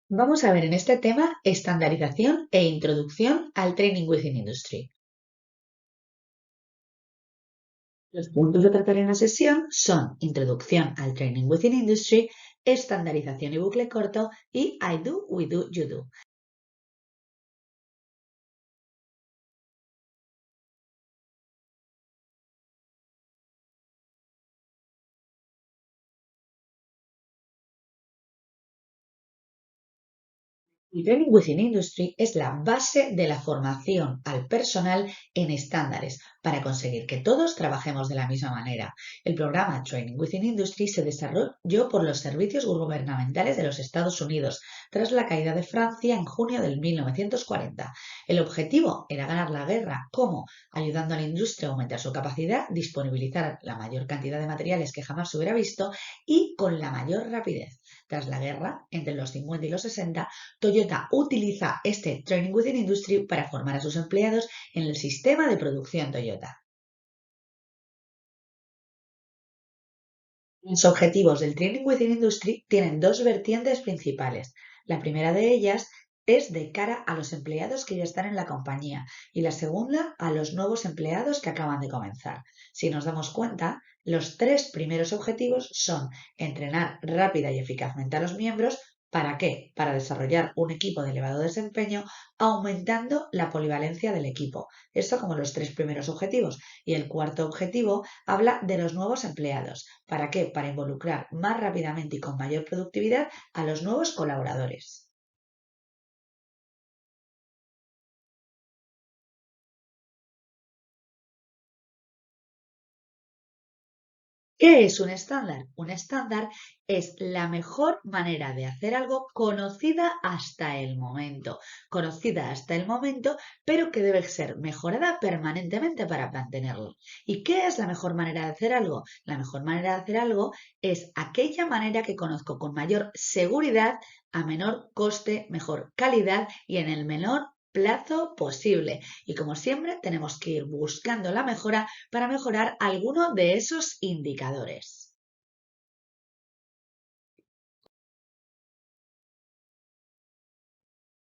Vamos a ver en este tema estandarización e introducción al Training Within Industry. Los puntos a tratar en la sesión son introducción al Training Within Industry, estandarización y bucle corto y I do, we do, you do. El Training Within Industry es la base de la formación al personal en estándares para conseguir que todos trabajemos de la misma manera. El programa Training Within Industry se desarrolló por los servicios gubernamentales de los Estados Unidos tras la caída de Francia en junio de 1940. El objetivo era ganar la guerra, ¿cómo? Ayudando a la industria a aumentar su capacidad, disponibilizar la mayor cantidad de materiales que jamás se hubiera visto y con la mayor rapidez. Tras la guerra, entre los 50 y los 60, Toyota utiliza este Training Within Industry para formar a sus empleados en el sistema de producción Toyota. Los objetivos del Training Within Industry tienen dos vertientes principales. La primera de ellas es de cara a los empleados que ya están en la compañía y la segunda a los nuevos empleados que acaban de comenzar. Si nos damos cuenta, los tres primeros objetivos son entrenar rápida y eficazmente a los miembros. ¿Para qué? Para desarrollar un equipo de elevado desempeño, aumentando la polivalencia del equipo. Eso como los tres primeros objetivos. Y el cuarto objetivo habla de los nuevos empleados. ¿Para qué? Para involucrar más rápidamente y con mayor productividad a los nuevos colaboradores. ¿Qué es un estándar? Un estándar es la mejor manera de hacer algo conocida hasta el momento, pero que debe ser mejorada permanentemente para mantenerlo. ¿Y qué es la mejor manera de hacer algo? La mejor manera de hacer algo es aquella manera que conozco con mayor seguridad, a menor coste, mejor calidad y en el menor plazo posible. Y como siempre, tenemos que ir buscando la mejora para mejorar alguno de esos indicadores.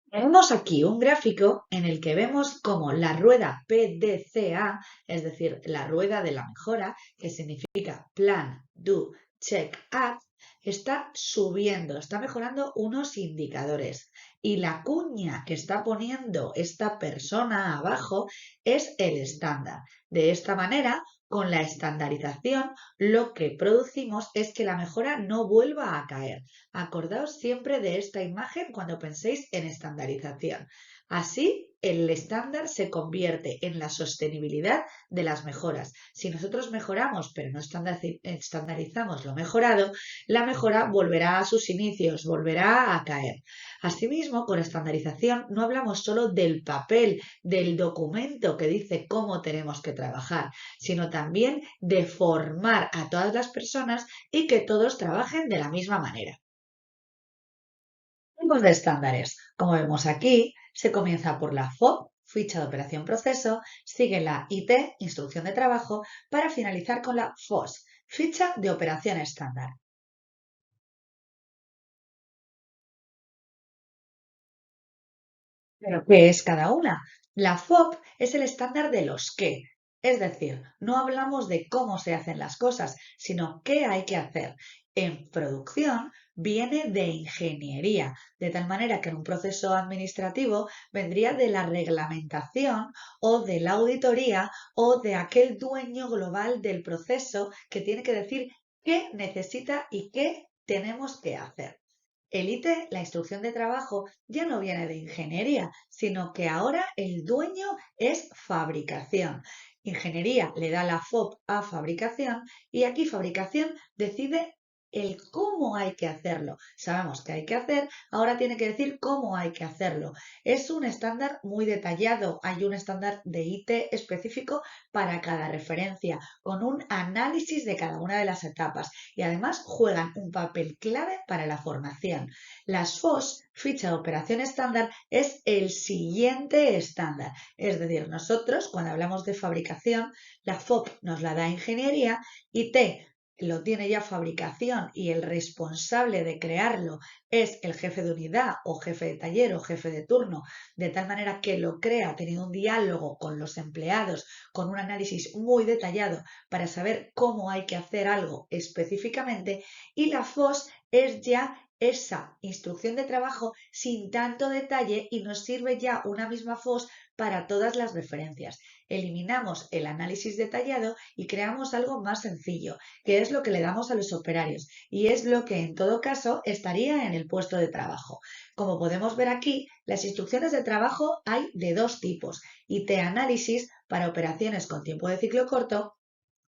Tenemos aquí un gráfico en el que vemos cómo la rueda PDCA, es decir, la rueda de la mejora, que significa Plan, Do, Check, Act, está subiendo, está mejorando unos indicadores. Y la cuña que está poniendo esta persona abajo es el estándar. De esta manera, con la estandarización, lo que producimos es que la mejora no vuelva a caer. Acordaos siempre de esta imagen cuando penséis en estandarización. Así, el estándar se convierte en la sostenibilidad de las mejoras. Si nosotros mejoramos pero no estandarizamos lo mejorado, la mejora volverá a sus inicios, volverá a caer. Asimismo, con estandarización no hablamos solo del papel, del documento que dice cómo tenemos que trabajar, sino también de formar a todas las personas y que todos trabajen de la misma manera. Tipos de estándares. Como vemos aquí, se comienza por la FOB, ficha de operación proceso, sigue la IT, instrucción de trabajo, para finalizar con la FOS, ficha de operación estándar. ¿Pero qué es cada una? La FOB es el estándar de los qué. Es decir, no hablamos de cómo se hacen las cosas, sino qué hay que hacer. En producción viene de ingeniería, de tal manera que en un proceso administrativo vendría de la reglamentación o de la auditoría o de aquel dueño global del proceso que tiene que decir qué necesita y qué tenemos que hacer. El IT, la instrucción de trabajo, ya no viene de ingeniería, sino que ahora el dueño es fabricación. Ingeniería le da la FOB a fabricación y aquí fabricación decide el cómo hay que hacerlo. Sabemos que hay que hacer, ahora tiene que decir cómo hay que hacerlo. Es un estándar muy detallado, hay un estándar de IT específico para cada referencia, con un análisis de cada una de las etapas y además juegan un papel clave para la formación. Las FOS, ficha de operación estándar, es el siguiente estándar. Es decir, nosotros cuando hablamos de fabricación, la FOB nos la da ingeniería y T lo tiene ya fabricación y el responsable de crearlo es el jefe de unidad o jefe de taller o jefe de turno, de tal manera que lo crea teniendo un diálogo con los empleados, con un análisis muy detallado para saber cómo hay que hacer algo específicamente, y la FOS es ya esa instrucción de trabajo sin tanto detalle y nos sirve ya una misma FOS para todas las referencias. Eliminamos el análisis detallado y creamos algo más sencillo, que es lo que le damos a los operarios y es lo que en todo caso estaría en el puesto de trabajo. Como podemos ver aquí, las instrucciones de trabajo hay de dos tipos: IT análisis para operaciones con tiempo de ciclo corto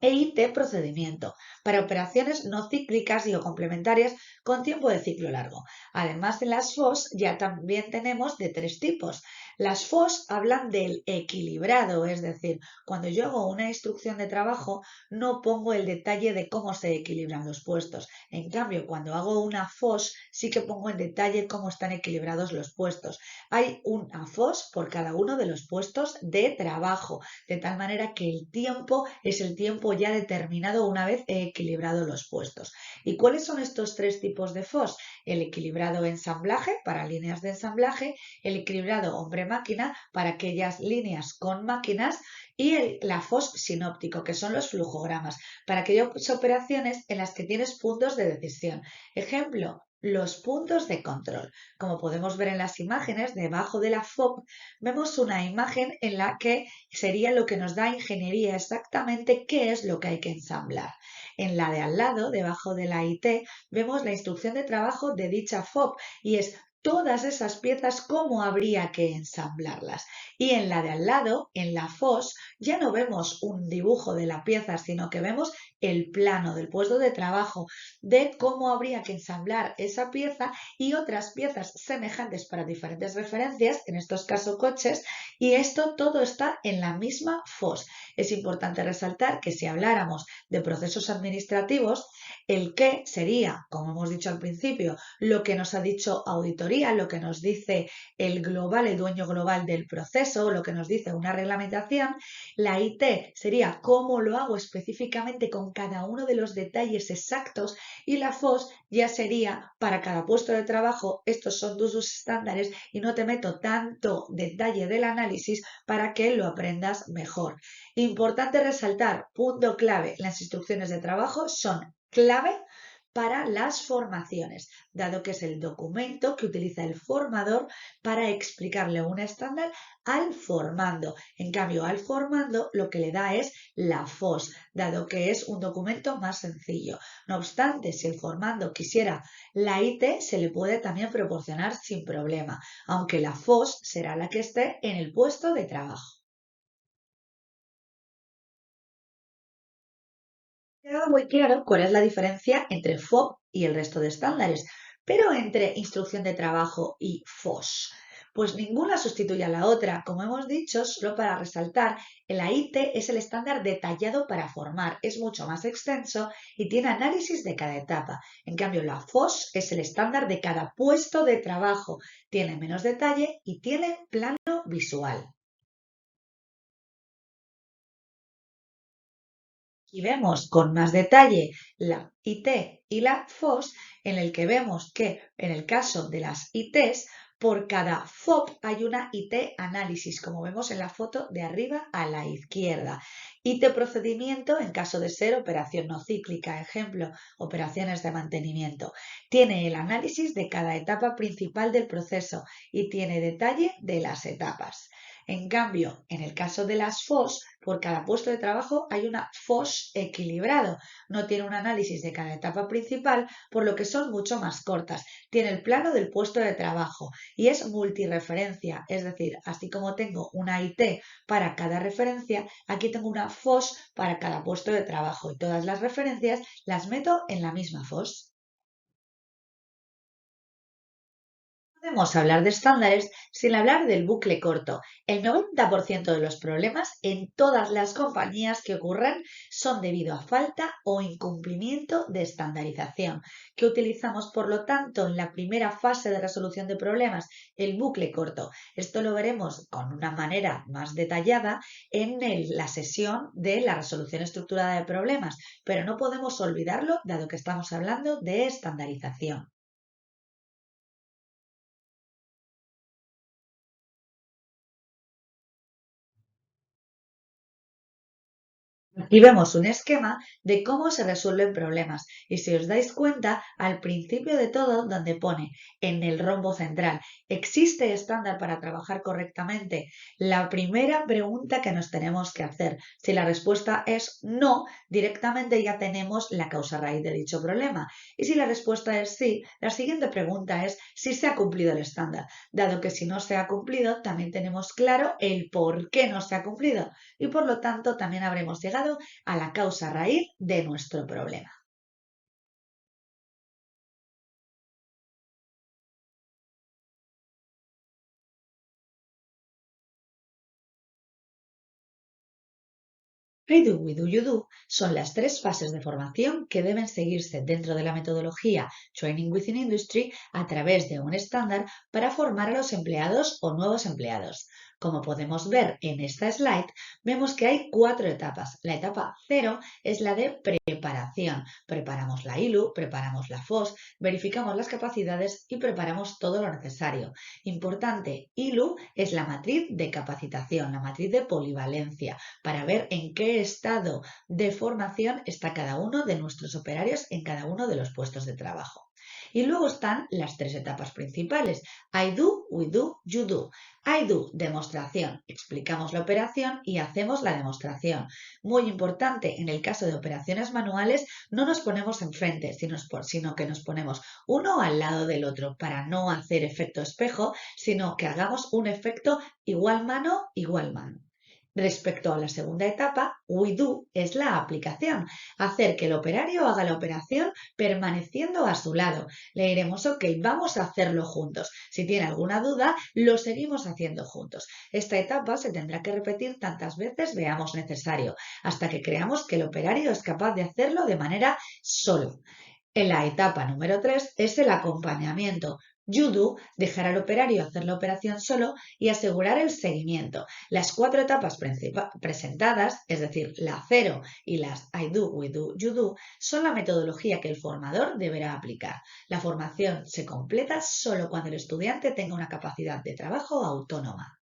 e IT procedimiento para operaciones no cíclicas y o complementarias con tiempo de ciclo largo. Además, en las FOS ya también tenemos de tres tipos. Las FOS hablan del equilibrado, es decir, cuando yo hago una instrucción de trabajo no pongo el detalle de cómo se equilibran los puestos. En cambio, cuando hago una FOS sí que pongo en detalle cómo están equilibrados los puestos. Hay una FOS por cada uno de los puestos de trabajo, de tal manera que el tiempo es el tiempo ya determinado una vez he equilibrado los puestos. ¿Y cuáles son estos tres tipos de FOS? El equilibrado ensamblaje para líneas de ensamblaje, el equilibrado hombre-máquina para aquellas líneas con máquinas y la FOS sinóptico, que son los flujogramas, para aquellas operaciones en las que tienes puntos de decisión. Ejemplo, los puntos de control. Como podemos ver en las imágenes, debajo de la FOB vemos una imagen en la que sería lo que nos da ingeniería exactamente qué es lo que hay que ensamblar. En la de al lado, debajo de la IT, vemos la instrucción de trabajo de dicha FOB y es todas esas piezas cómo habría que ensamblarlas. Y en la de al lado, en la FOS, ya no vemos un dibujo de la pieza, sino que vemos el plano del puesto de trabajo de cómo habría que ensamblar esa pieza y otras piezas semejantes para diferentes referencias, en estos casos coches, y esto todo está en la misma FOS. Es importante resaltar que si habláramos de procesos administrativos, el qué sería, como hemos dicho al principio, lo que nos ha dicho auditoría, lo que nos dice el global, el dueño global del proceso, lo que nos dice una reglamentación. La IT sería cómo lo hago específicamente con cada uno de los detalles exactos, y la FOS ya sería para cada puesto de trabajo, estos son tus estándares y no te meto tanto detalle del análisis para que lo aprendas mejor. Importante resaltar, punto clave, las instrucciones de trabajo son clave para las formaciones, dado que es el documento que utiliza el formador para explicarle un estándar al formando. En cambio, al formando lo que le da es la FOS, dado que es un documento más sencillo. No obstante, si el formando quisiera la IT, se le puede también proporcionar sin problema, aunque la FOS será la que esté en el puesto de trabajo. Queda muy claro cuál es la diferencia entre FOB y el resto de estándares, pero entre instrucción de trabajo y FOS, pues ninguna sustituye a la otra. Como hemos dicho, solo para resaltar, el IT es el estándar detallado para formar, es mucho más extenso y tiene análisis de cada etapa. En cambio, la FOS es el estándar de cada puesto de trabajo, tiene menos detalle y tiene plano visual. Y vemos con más detalle la IT y la FOS, en el que vemos que en el caso de las ITs, por cada FOB hay una IT análisis, como vemos en la foto de arriba a la izquierda. IT procedimiento en caso de ser operación no cíclica, ejemplo, operaciones de mantenimiento. Tiene el análisis de cada etapa principal del proceso y tiene detalle de las etapas. En cambio, en el caso de las FOS, por cada puesto de trabajo hay una FOS equilibrado. No tiene un análisis de cada etapa principal, por lo que son mucho más cortas. Tiene el plano del puesto de trabajo y es multireferencia, es decir, así como tengo una IT para cada referencia, aquí tengo una FOS para cada puesto de trabajo y todas las referencias las meto en la misma FOS. Podemos hablar de estándares sin hablar del bucle corto. El 90% de los problemas en todas las compañías que ocurren son debido a falta o incumplimiento de estandarización, que utilizamos por lo tanto en la primera fase de resolución de problemas, el bucle corto. Esto lo veremos con una manera más detallada en la sesión de la resolución estructurada de problemas, pero no podemos olvidarlo dado que estamos hablando de estandarización. Aquí vemos un esquema de cómo se resuelven problemas y si os dais cuenta, al principio de todo, donde pone en el rombo central, ¿existe estándar para trabajar correctamente? La primera pregunta que nos tenemos que hacer, si la respuesta es no, directamente ya tenemos la causa raíz de dicho problema. Y si la respuesta es sí, la siguiente pregunta es si se ha cumplido el estándar, dado que si no se ha cumplido, también tenemos claro el por qué no se ha cumplido y por lo tanto también habremos llegado a la causa raíz de nuestro problema. I do, we do, you do son las tres fases de formación que deben seguirse dentro de la metodología Training Within Industry a través de un estándar para formar a los empleados o nuevos empleados. Como podemos ver en esta slide, vemos que hay cuatro etapas. La etapa cero es la de preparación. Preparamos la ILU, preparamos la FOS, verificamos las capacidades y preparamos todo lo necesario. Importante, ILU es la matriz de capacitación, la matriz de polivalencia para ver en qué estado de formación está cada uno de nuestros operarios en cada uno de los puestos de trabajo. Y luego están las tres etapas principales. I do, we do, you do. I do, demostración. Explicamos la operación y hacemos la demostración. Muy importante, en el caso de operaciones manuales, no nos ponemos enfrente, sino que nos ponemos uno al lado del otro para no hacer efecto espejo, sino que hagamos un efecto igual mano, igual mano. Respecto a la segunda etapa, we do es la aplicación, hacer que el operario haga la operación permaneciendo a su lado. Le diremos, ok, vamos a hacerlo juntos. Si tiene alguna duda, lo seguimos haciendo juntos. Esta etapa se tendrá que repetir tantas veces veamos necesario, hasta que creamos que el operario es capaz de hacerlo de manera sola. En la etapa número 3 es el acompañamiento. You do, dejar al operario hacer la operación solo y asegurar el seguimiento. Las cuatro etapas presentadas, es decir, la cero y las I do, we do, you do, son la metodología que el formador deberá aplicar. La formación se completa solo cuando el estudiante tenga una capacidad de trabajo autónoma.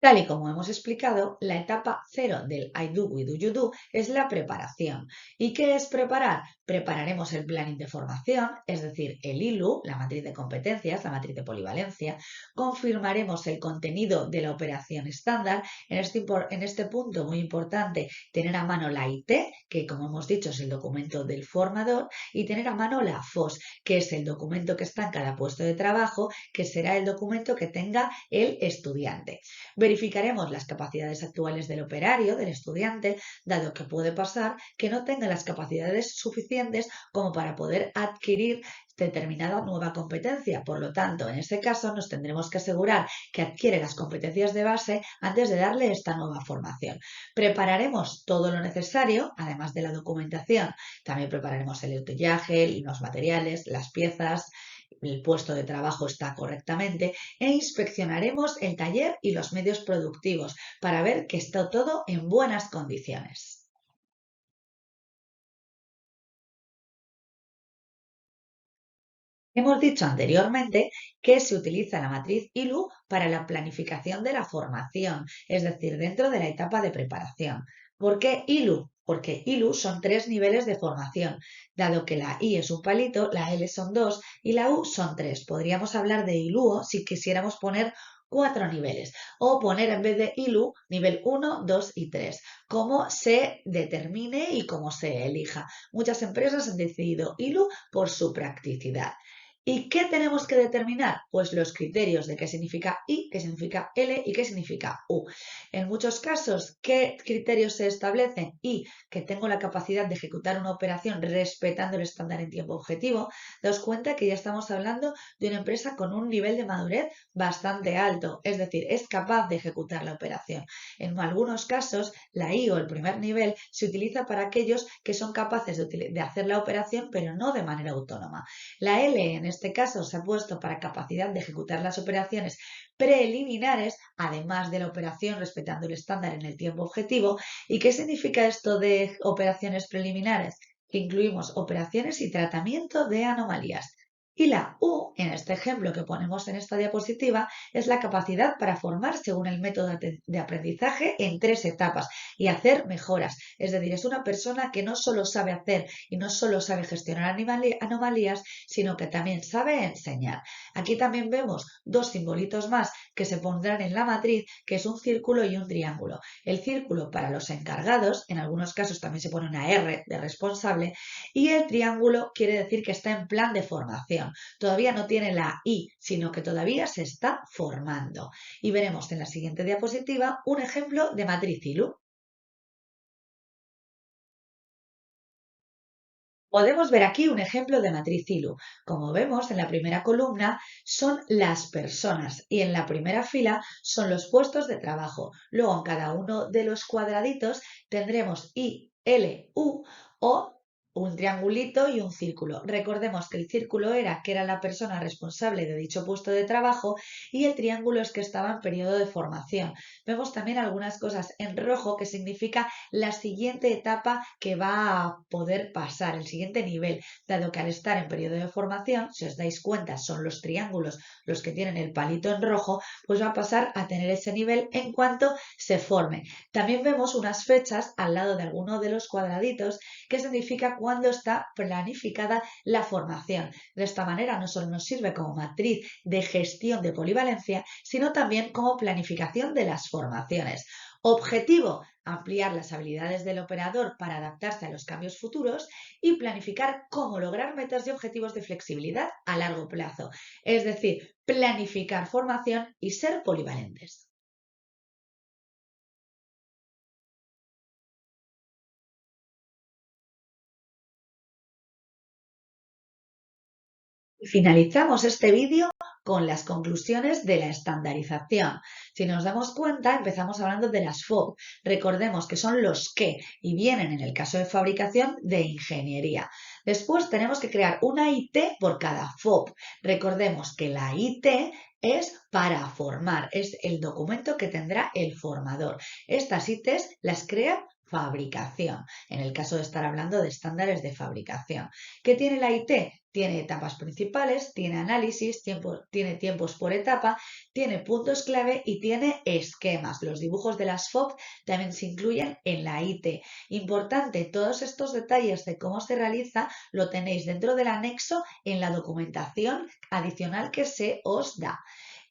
Tal y como hemos explicado, la etapa cero del I do, we do, you do es la preparación. ¿Y qué es preparar? Prepararemos el planning de formación, es decir, el ILU, la matriz de competencias, la matriz de polivalencia, confirmaremos el contenido de la operación estándar. En este punto, muy importante, tener a mano la IT, que como hemos dicho es el documento del formador, y tener a mano la FOS, que es el documento que está en cada puesto de trabajo, que será el documento que tenga el estudiante. Verificaremos las capacidades actuales del operario, del estudiante, dado que puede pasar que no tenga las capacidades suficientes como para poder adquirir determinada nueva competencia. Por lo tanto, en ese caso nos tendremos que asegurar que adquiere las competencias de base antes de darle esta nueva formación. Prepararemos todo lo necesario, además de la documentación. También prepararemos el utillaje, los materiales, las piezas, el puesto de trabajo está correctamente e inspeccionaremos el taller y los medios productivos para ver que está todo en buenas condiciones. Hemos dicho anteriormente que se utiliza la matriz ILU para la planificación de la formación, es decir, dentro de la etapa de preparación. ¿Por qué ILU? Porque ILU son tres niveles de formación, dado que la I es un palito, la L son dos y la U son tres. Podríamos hablar de ILUO si quisiéramos poner cuatro niveles o poner en vez de ILU nivel 1, 2 y 3, como se determine y como se elija. Muchas empresas han decidido ILU por su practicidad. ¿Y qué tenemos que determinar? Pues los criterios de qué significa I, qué significa L y qué significa U. En muchos casos, ¿qué criterios se establecen? I, que tengo la capacidad de ejecutar una operación respetando el estándar en tiempo objetivo. Daos cuenta que ya estamos hablando de una empresa con un nivel de madurez bastante alto, es decir, es capaz de ejecutar la operación. En algunos casos, la I o el primer nivel se utiliza para aquellos que son capaces de hacer la operación, pero no de manera autónoma. La L en este caso se ha puesto para capacidad de ejecutar las operaciones preliminares, además de la operación respetando el estándar en el tiempo objetivo. ¿Y qué significa esto de operaciones preliminares? Que incluimos operaciones y tratamiento de anomalías. Y la U, en este ejemplo que ponemos en esta diapositiva, es la capacidad para formar según el método de aprendizaje en 3 etapas y hacer mejoras. Es decir, es una persona que no solo sabe hacer y no solo sabe gestionar anomalías, sino que también sabe enseñar. Aquí también vemos 2 simbolitos más que se pondrán en la matriz, que es un círculo y un triángulo. El círculo para los encargados, en algunos casos también se pone una R de responsable, y el triángulo quiere decir que está en plan de formación. Todavía no tiene la I, sino que todavía se está formando. Y veremos en la siguiente diapositiva un ejemplo de matriz ILU. Podemos ver aquí un ejemplo de matriz ILU. Como vemos, en la primera columna son las personas y en la primera fila son los puestos de trabajo. Luego, en cada uno de los cuadraditos tendremos I, L, U o un triangulito y un círculo. Recordemos que el círculo era que era la persona responsable de dicho puesto de trabajo y el triángulo es que estaba en periodo de formación. Vemos también algunas cosas en rojo que significa la siguiente etapa que va a poder pasar, el siguiente nivel, dado que al estar en periodo de formación, si os dais cuenta, son los triángulos los que tienen el palito en rojo, pues va a pasar a tener ese nivel en cuanto se forme. También vemos unas fechas al lado de alguno de los cuadraditos que significa cuándo está planificada la formación. De esta manera no solo nos sirve como matriz de gestión de polivalencia, sino también como planificación de las formaciones. Objetivo, ampliar las habilidades del operador para adaptarse a los cambios futuros y planificar cómo lograr metas y objetivos de flexibilidad a largo plazo. Es decir, planificar formación y ser polivalentes. Y finalizamos este vídeo con las conclusiones de la estandarización. Si nos damos cuenta, empezamos hablando de las FOB. Recordemos que son los qué y vienen en el caso de fabricación de ingeniería. Después tenemos que crear una IT por cada FOB. Recordemos que la IT es para formar, es el documento que tendrá el formador. Estas ITs las crea fabricación, en el caso de estar hablando de estándares de fabricación. ¿Qué tiene la IT? Tiene etapas principales, tiene análisis, tiene tiempos por etapa, tiene puntos clave y tiene esquemas. Los dibujos de las FOB también se incluyen en la IT. Importante, todos estos detalles de cómo se realiza lo tenéis dentro del anexo en la documentación adicional que se os da.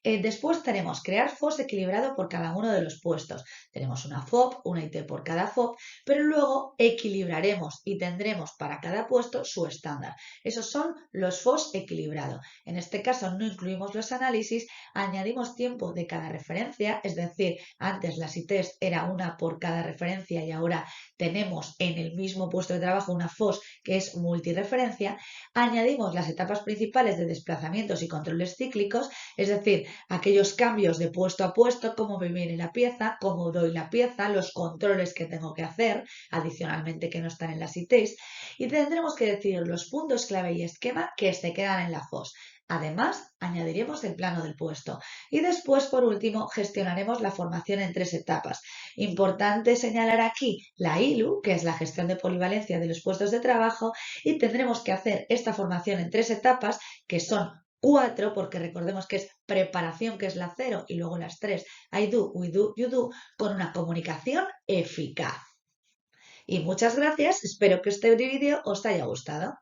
Después tenemos crear FOS equilibrado por cada uno de los puestos. Tenemos una FOB, una IT por cada FOB, pero luego equilibraremos y tendremos para cada puesto su estándar. Esos son los FOS equilibrado. En este caso no incluimos los análisis, añadimos tiempo de cada referencia, es decir, antes las ITs era una por cada referencia y ahora tenemos en el mismo puesto de trabajo una FOS que es multireferencia. Añadimos las etapas principales de desplazamientos y controles cíclicos, es decir, aquellos cambios de puesto a puesto, cómo me viene la pieza, cómo doy la pieza, los controles que tengo que hacer, adicionalmente que no están en las ITs, y tendremos que decidir los puntos clave y esquema que se quedan en la FOS. Además, añadiremos el plano del puesto y después, por último, gestionaremos la formación en 3 etapas. Importante señalar aquí la ILU, que es la gestión de polivalencia de los puestos de trabajo, y tendremos que hacer esta formación en 3 etapas, que son 4, porque recordemos que es preparación, que es la 0, y luego las 3, I do, we do, you do, con una comunicación eficaz. Y muchas gracias, espero que este vídeo os haya gustado.